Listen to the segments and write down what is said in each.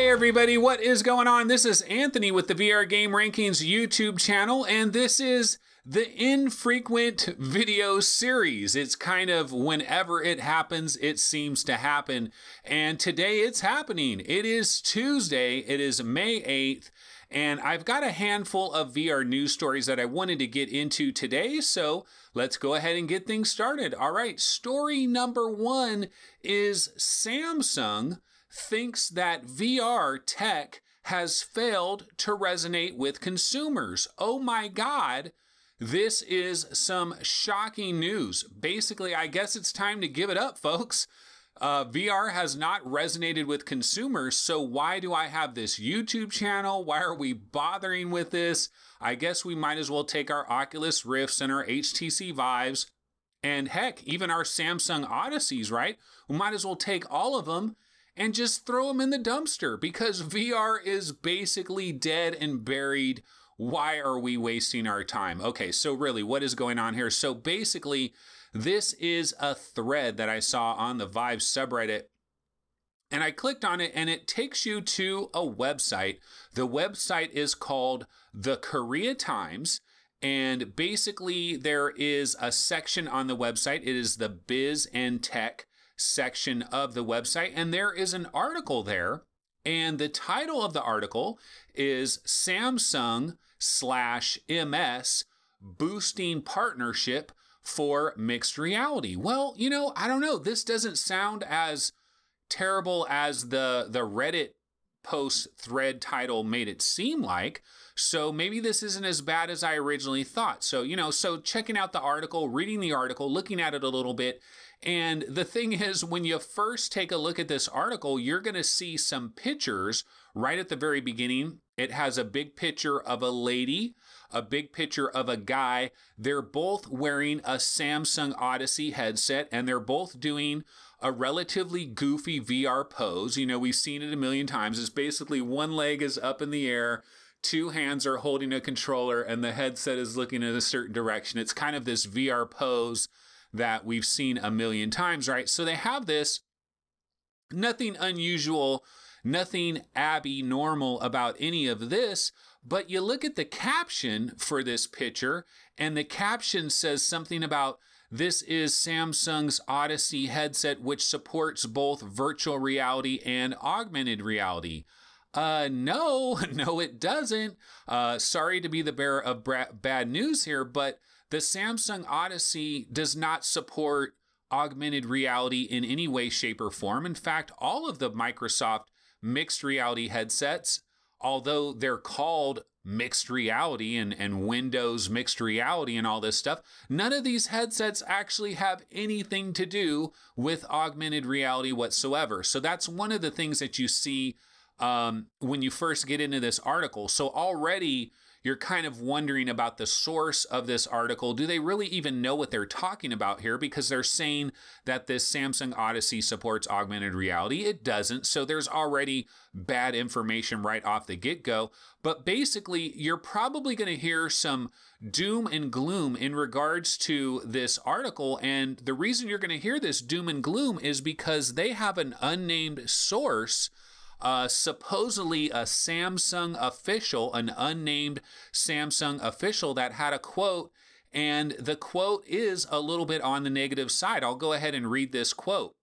Hey everybody, what is going on? This is Anthony with the VR Game Rankings YouTube channel, and this is the infrequent video series. It's kind of whenever it happens, it seems to happen. And today it's happening. It is Tuesday, it is May 8th, and I've got a handful of VR news stories that I wanted to get into today, so let's go ahead and get things started. All right, story number one is Samsung thinks that VR tech has failed to resonate with consumers. Oh my God, this is some shocking news. Basically, I guess it's time to give it up, folks. VR has not resonated with consumers, so why do I have this YouTube channel? Why are we bothering with this? I guess we might as well take our Oculus Rifts and our HTC Vives, and heck, even our Samsung Odysseys, right? We might as well take all of them and just throw them in the dumpster because VR is basically dead and buried. Why are we wasting our time? Okay, so really, what is going on here? So basically, this is a thread that I saw on the Vive subreddit, and I clicked on it, and it takes you to a website. The website is called The Korea Times, and basically there is a section on the website. It is the Biz and Tech section of the website, and there is an article there, and the title of the article is Samsung/MS boosting partnership for mixed reality. Well, you know, I don't know. This doesn't sound as terrible as the Reddit post thread title made it seem like. So maybe this isn't as bad as I originally thought. So, so checking out the article, reading the article, looking at it a little bit. And the thing is, when you first take a look at this article, you're going to see some pictures right at the very beginning. It has a big picture of a lady, a big picture of a guy. They're both wearing a Samsung Odyssey headset, and they're both doing a relatively goofy VR pose. You know, we've seen it a million times. It's basically one leg is up in the air, two hands are holding a controller, and the headset is looking in a certain direction. It's kind of this VR pose that we've seen a million times, right? So they have this, nothing unusual, nothing abnormal about any of this, but you look at the caption for this picture, and the caption says something about, this is Samsung's Odyssey headset, which supports both virtual reality and augmented reality. No, it doesn't. Sorry to be the bearer of bad news here, but the Samsung Odyssey does not support augmented reality in any way, shape, or form. In fact, all of the Microsoft mixed reality headsets, although they're called mixed reality and Windows mixed reality and all this stuff, none of these headsets actually have anything to do with augmented reality whatsoever. So that's one of the things that you see when you first get into this article. So already you're kind of wondering about the source of this article. Do they really even know what they're talking about here? Because they're saying that this Samsung Odyssey supports augmented reality. It doesn't. So there's already bad information right off the get-go. But basically, you're probably going to hear some doom and gloom in regards to this article. And the reason you're going to hear this doom and gloom is because they have an unnamed source, supposedly a Samsung official, an unnamed Samsung official that had a quote, and the quote is a little bit on the negative side. I'll go ahead and read this quote.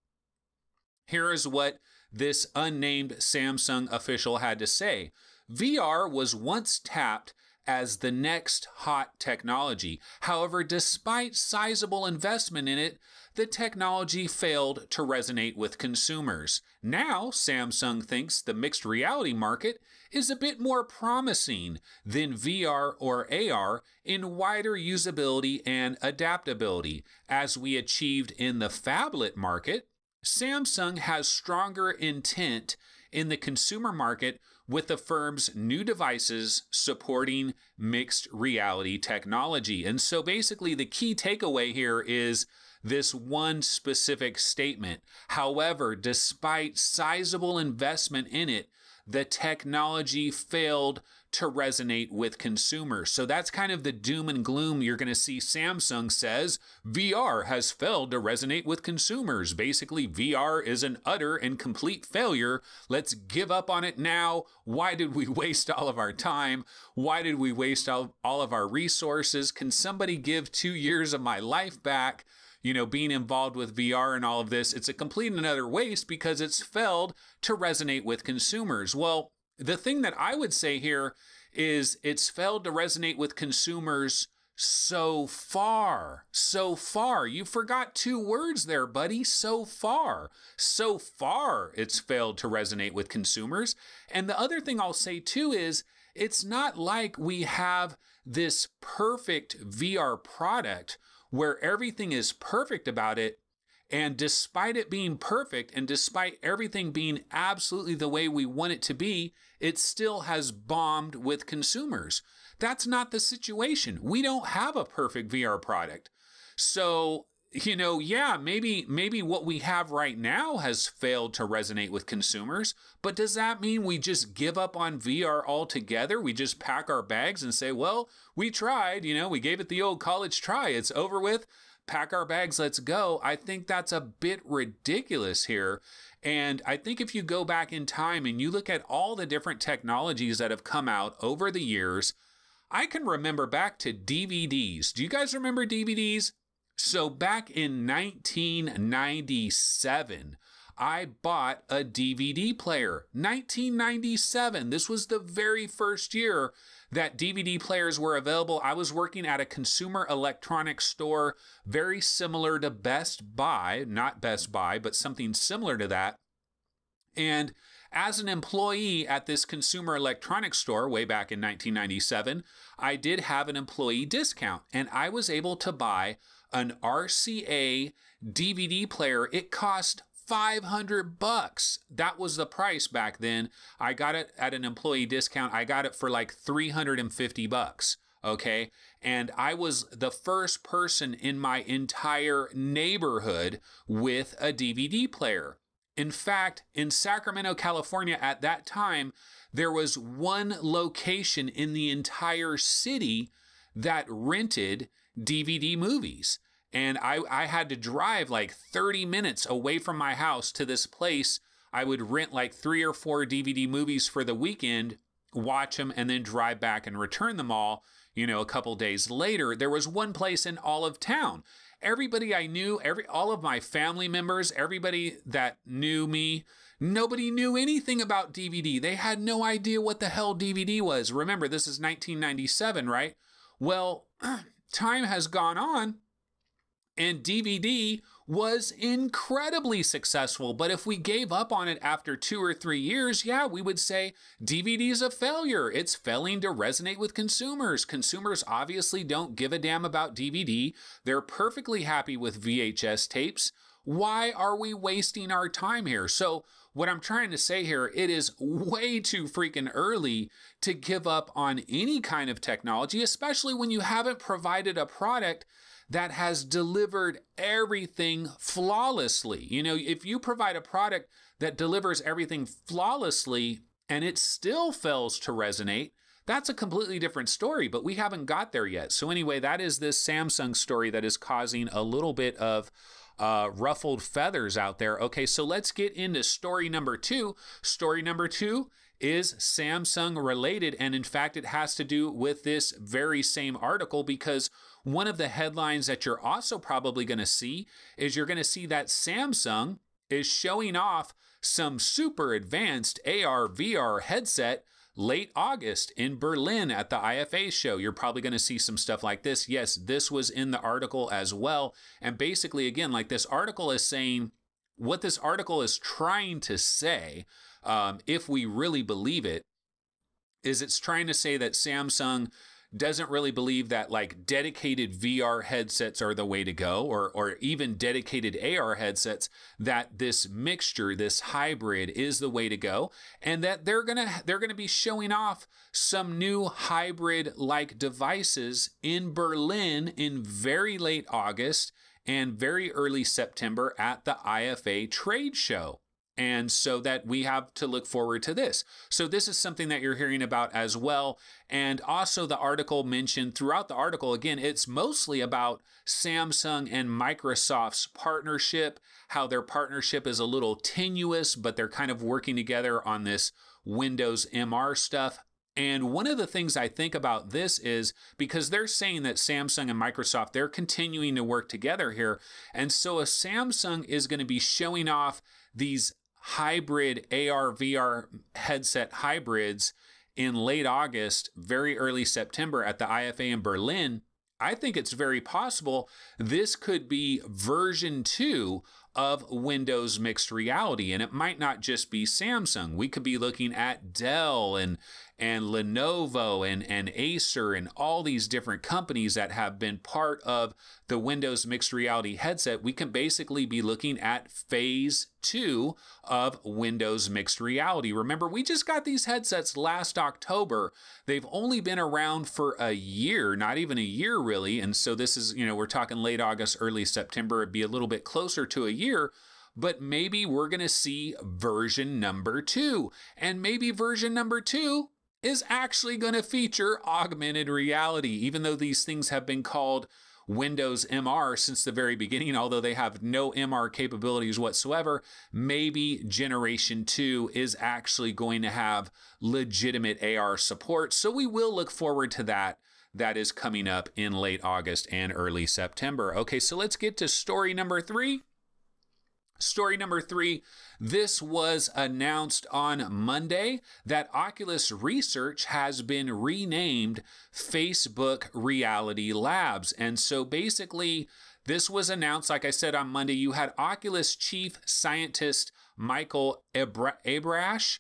Here is what this unnamed Samsung official had to say. VR was once tapped as the next hot technology. However, despite sizable investment in it, the technology failed to resonate with consumers. Now, Samsung thinks the mixed reality market is a bit more promising than VR or AR in wider usability and adaptability. As we achieved in the phablet market, Samsung has stronger intent in the consumer market with the firm's new devices supporting mixed reality technology. And so basically the key takeaway here is this one specific statement. However, despite sizable investment in it, the technology failed to resonate with consumers. So that's kind of the doom and gloom you're going to see. Samsung says VR has failed to resonate with consumers. Basically, VR is an utter and complete failure. Let's give up on it now. Why did we waste all of our time? Why did we waste all of our resources? Can somebody give 2 years of my life back? You know, being involved with VR and all of this, it's a complete and utter waste because it's failed to resonate with consumers. Well, the thing that I would say here is it's failed to resonate with consumers so far. So far. You forgot 2 words there, buddy. So far. So far, it's failed to resonate with consumers. And the other thing I'll say too is it's not like we have this perfect VR product where everything is perfect about it. And despite it being perfect and despite everything being absolutely the way we want it to be, it still has bombed with consumers. That's not the situation. We don't have a perfect VR product. So, you know, yeah, maybe what we have right now has failed to resonate with consumers, but does that mean we just give up on VR altogether? We just pack our bags and say, well, we tried, you know, we gave it the old college try. It's over with. Pack our bags, let's go. I think that's a bit ridiculous here. And I think if you go back in time and you look at all the different technologies that have come out over the years, I can remember back to DVDs. Do you guys remember DVDs? So back in 1997, I bought a DVD player. 1997. This was the very first year that DVD players were available. I was working at a consumer electronics store very similar to Best Buy, not Best Buy, but something similar to that. And as an employee at this consumer electronics store way back in 1997, I did have an employee discount and I was able to buy an RCA DVD player. It cost $500. That was the price back then. I got it at an employee discount. I got it for like $350. Okay. And I was the first person in my entire neighborhood with a DVD player. In fact, in Sacramento, California at that time, there was one location in the entire city that rented DVD movies. And I had to drive like 30 minutes away from my house to this place. I would rent like 3 or 4 DVD movies for the weekend, watch them, and then drive back and return them all, you know, a couple days later. There was one place in all of town. Everybody I knew, all of my family members, everybody that knew me, nobody knew anything about DVD. They had no idea what the hell DVD was. Remember, this is 1997, right? Well, time has gone on. And DVD was incredibly successful. But if we gave up on it after 2 or 3 years, yeah, we would say DVD is a failure. It's failing to resonate with consumers. Consumers obviously don't give a damn about DVD. They're perfectly happy with VHS tapes. Why are we wasting our time here? So what I'm trying to say here, it is way too freaking early to give up on any kind of technology, especially when you haven't provided a product that has delivered everything flawlessly. You know, if you provide a product that delivers everything flawlessly and it still fails to resonate, that's a completely different story, but we haven't got there yet. So anyway, that is this Samsung story that is causing a little bit of ruffled feathers out there. Okay, so let's get into story number 2. Story number 2 is Samsung related, and in fact, it has to do with this very same article, because one of the headlines that you're also probably going to see is you're going to see that Samsung is showing off some super advanced AR VR headset late August in Berlin at the IFA show. You're probably going to see some stuff like this. Yes, this was in the article as well. And basically, again, like this article is saying, what this article is trying to say, if we really believe it, is it's trying to say that Samsung doesn't really believe that like dedicated VR headsets are the way to go, or even dedicated AR headsets, that this mixture, this hybrid is the way to go, and that they're gonna be showing off some new hybrid like devices in Berlin in very late August and very early September at the IFA trade show. And so that we have to look forward to this. So this is something that you're hearing about as well. And also the article mentioned throughout the article, again, it's mostly about Samsung and Microsoft's partnership, how their partnership is a little tenuous, but they're kind of working together on this Windows MR stuff. And one of the things I think about this is because they're saying that Samsung and Microsoft, they're continuing to work together here. And so if Samsung is going to be showing off these hybrid AR VR headset hybrids in late August, very early September at the IFA in Berlin, I think it's very possible this could be version 2 of Windows mixed reality. And it might not just be Samsung. We could be looking at Dell and Lenovo and Acer and all these different companies that have been part of the Windows mixed reality headset. We can basically be looking at phase 2 of Windows mixed reality. Remember, we just got these headsets last October. They've only been around for a year, not even a year really. And so this is, we're talking late August, early September. It'd be a little bit closer to a year. But maybe we're going to see version number 2. And maybe version number 2 is actually going to feature augmented reality, even though these things have been called Windows MR since the very beginning, although they have no MR capabilities whatsoever. Maybe generation 2 is actually going to have legitimate AR support. So we will look forward to that. That is coming up in late August and early September. Okay, so let's get to story number 3. Story number 3, this was announced on Monday that Oculus Research has been renamed Facebook Reality Labs. And so basically, this was announced, like I said, on Monday. You had Oculus chief scientist Michael Abrash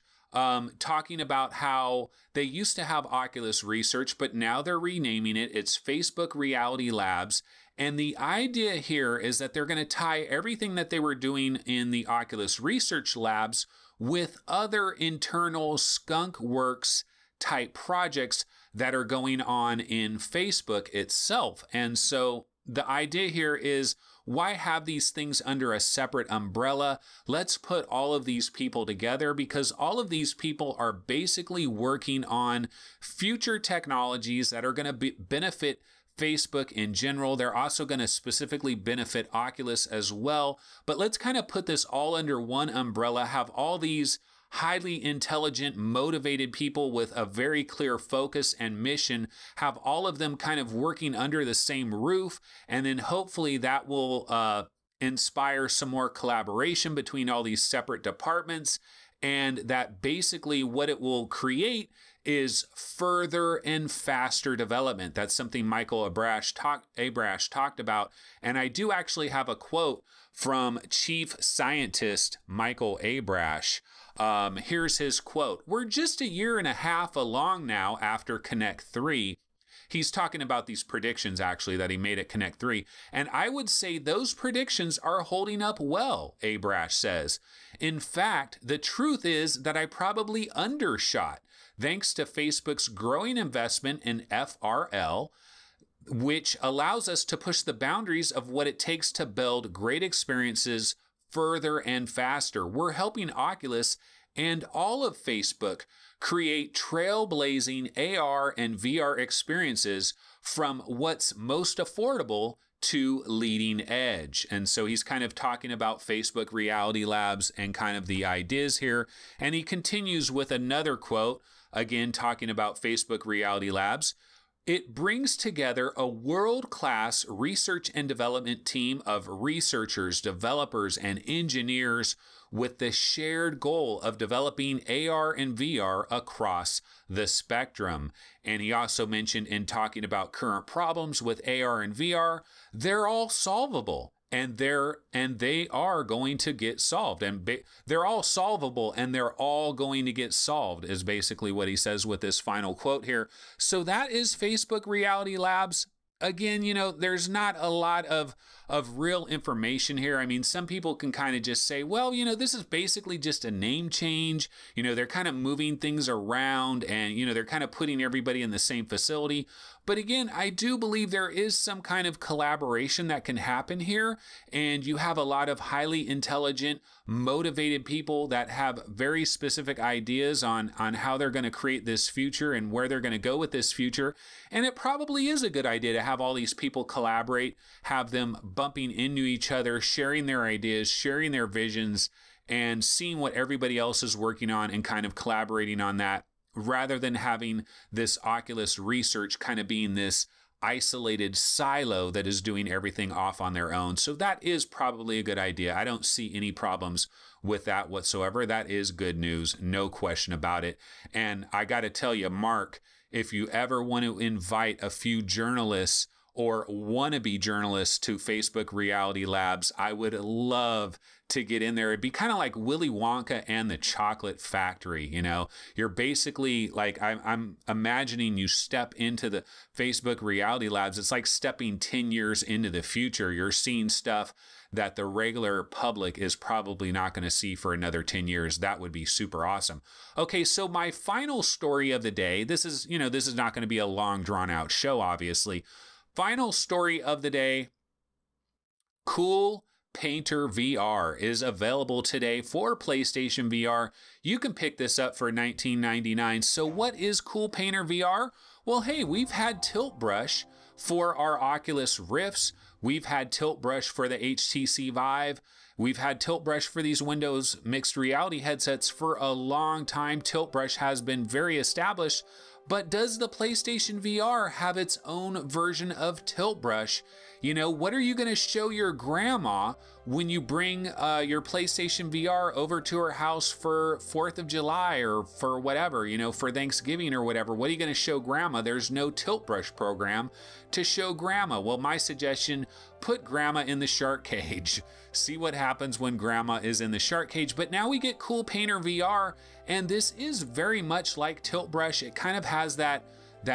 talking about how they used to have Oculus Research, but now they're renaming it. It's Facebook Reality Labs. And the idea here is that they're going to tie everything that they were doing in the Oculus Research Labs with other internal skunk works type projects that are going on in Facebook itself. And so the idea here is, why have these things under a separate umbrella? Let's put all of these people together, because all of these people are basically working on future technologies that are going to benefit Facebook in general. They're also going to specifically benefit Oculus as well. But let's kind of put this all under one umbrella, have all these highly intelligent, motivated people with a very clear focus and mission, have all of them kind of working under the same roof. And then hopefully that will inspire some more collaboration between all these separate departments. And that basically what it will create is further and faster development. That's something Michael Abrash talked about. And I do actually have a quote from Chief Scientist Michael Abrash. Here's his quote. "We're just a year and a half along now after Connect 3. He's talking about these predictions, actually, that he made at Connect 3. And I would say those predictions are holding up well, Abrash says. In fact, the truth is that I probably undershot, thanks to Facebook's growing investment in FRL, which allows us to push the boundaries of what it takes to build great experiences further and faster. We're helping Oculus and all of Facebook create trailblazing AR and VR experiences from what's most affordable to leading edge." And so he's kind of talking about Facebook Reality Labs and kind of the ideas here. And he continues with another quote, again talking about Facebook Reality Labs. "It brings together a world-class research and development team of researchers, developers, and engineers with the shared goal of developing AR and VR across the spectrum." And he also mentioned in talking about current problems with AR and VR, they're all solvable. And they are going to get solved. And they're all solvable, and they're all going to get solved, is basically what he says with this final quote here. So that is Facebook Reality Labs. Again, there's not a lot of real information here. I mean, some people can kind of just say, well, this is basically just a name change. They're kind of moving things around, and, they're kind of putting everybody in the same facility. But again, I do believe there is some kind of collaboration that can happen here. And you have a lot of highly intelligent, motivated people that have very specific ideas on how they're going to create this future and where they're going to go with this future. And it probably is a good idea to have all these people collaborate, have them bumping into each other, sharing their ideas, sharing their visions, and seeing what everybody else is working on and kind of collaborating on that, rather than having this Oculus research kind of being this isolated silo that is doing everything off on their own. So that is probably a good idea. I don't see any problems with that whatsoever. That is good news, no question about it. And I got to tell you, Mark, if you ever want to invite a few journalists or wannabe journalists to Facebook Reality Labs, I would love to get in there. It'd be kind of like Willy Wonka and the Chocolate Factory, you know? You're basically like, I'm imagining you step into the Facebook Reality Labs. It's like stepping 10 years into the future. You're seeing stuff that the regular public is probably not going to see for another 10 years. That would be super awesome. Okay, so my final story of the day, this is not going to be a long drawn out show, obviously. Final story of the day, CoolPaintr VR is available today for PlayStation VR. You can pick this up for $19.99. So what is CoolPaintr VR? Well, hey, we've had Tilt Brush for our Oculus Rifts. We've had Tilt Brush for the HTC Vive. We've had Tilt Brush for these Windows mixed reality headsets for a long time. Tilt Brush has been very established. But does the PlayStation VR have its own version of Tilt Brush? You know, what are you going to show your grandma when you bring your PlayStation VR over to her house for 4th of July or for whatever, you know, for Thanksgiving or whatever? What are you going to show grandma? There's no Tilt Brush program to show grandma. Well, my suggestion, put grandma in the shark cage. See what happens when grandma is in the shark cage. But now we get CoolPaintr VR, and this is very much like Tilt Brush. It kind of has that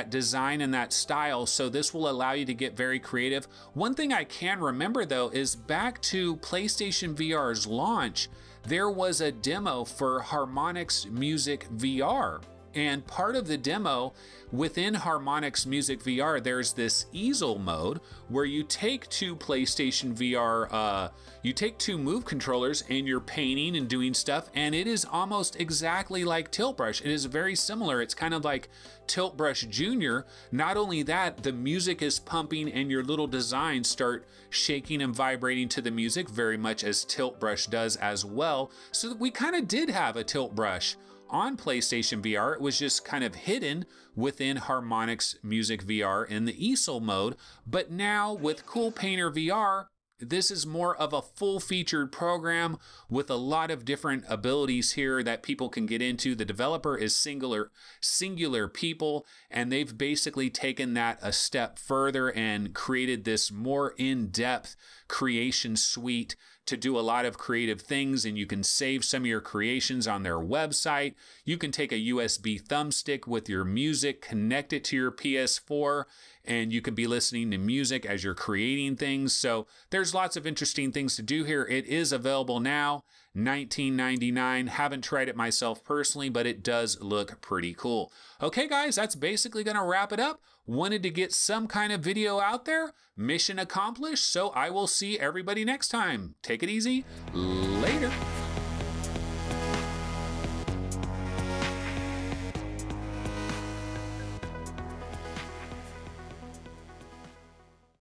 design and that style, so this will allow you to get very creative. One thing I can remember though is back to PlayStation VR's launch, there was a demo for Harmonix Music VR. And part of the demo within Harmonix Music VR, there's this easel mode where you take two PlayStation VR, you take two Move controllers and you're painting and doing stuff, and it is almost exactly like Tilt Brush. It is very similar. It's kind of like Tilt Brush Junior. Not only that, the music is pumping and your little designs start shaking and vibrating to the music, very much as Tilt Brush does as well. So we kind of did have a Tilt Brush on PlayStation VR. It was just kind of hidden within Harmonix Music VR in the easel mode. But now with CoolPaintr VR, this is more of a full-featured program with a lot of different abilities here that people can get into. The developer is Singular People, and they've basically taken that a step further and created this more in-depth creation suite to do a lot of creative things, and you can save some of your creations on their website. You can take a USB thumbstick with your music, connect it to your PS4, and you can be listening to music as you're creating things. So there's lots of interesting things to do here. It is available now, $19.99. Haven't tried it myself personally, but it does look pretty cool. Okay, guys, that's basically going to wrap it up. Wanted to get some kind of video out there. Mission accomplished. So I will see everybody next time. Take it easy. Later.